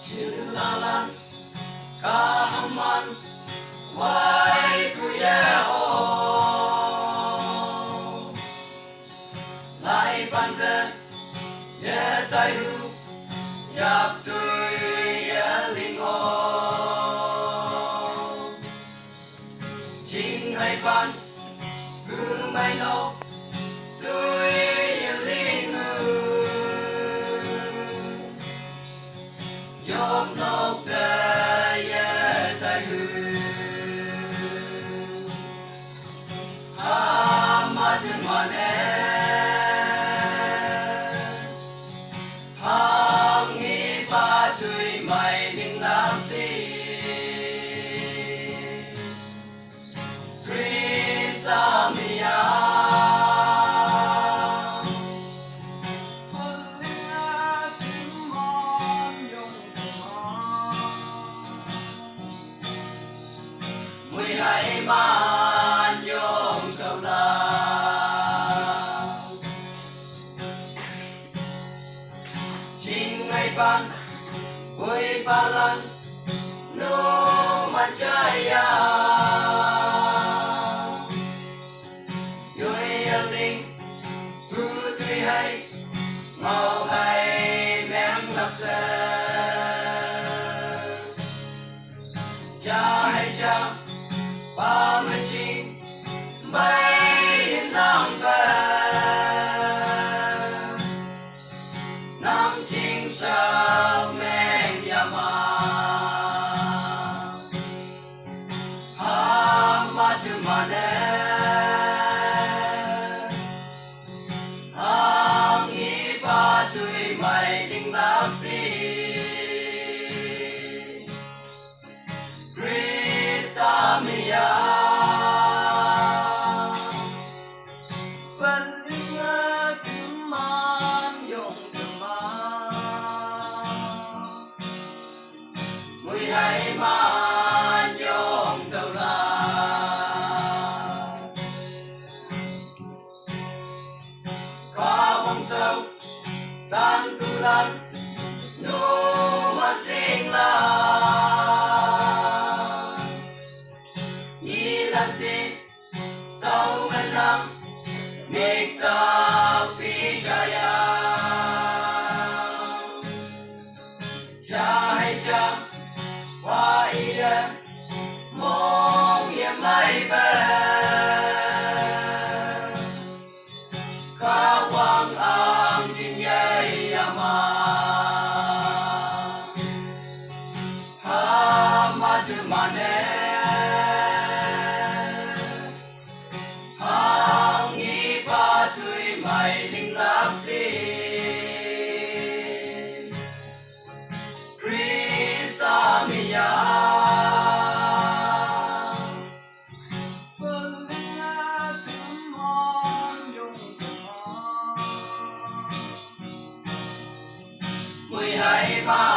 Jinla kahaman wai kuya o lai bante ye tai hu yap tui ye ling o ching hai pan hu mai no tui ye ling hu yop nok te ye tai hu ha ma tu ma ne hang hi pa tui mai ning lao si Krista mia mùi hai man yom tàu la chinh ngay ban mùi ba lan no man chaya yoi linh hu tui hay mau hay men lap se cha hay cha ba mươi chín mấy năm về năm chín sao men yama ha ma tu mane hang i ba tui mai ding lao si Krista mia mùi hai man yom tàu la có bông sâu san cu lan nu ma sinh la ni lan si sau men lam nik ta phi jaya cha hay cha hoa yên mong yên mây về khá quang ang chinh yei yama ha ma tu mane hang i pa tui mai ling lak si Krista mia mùi hai ba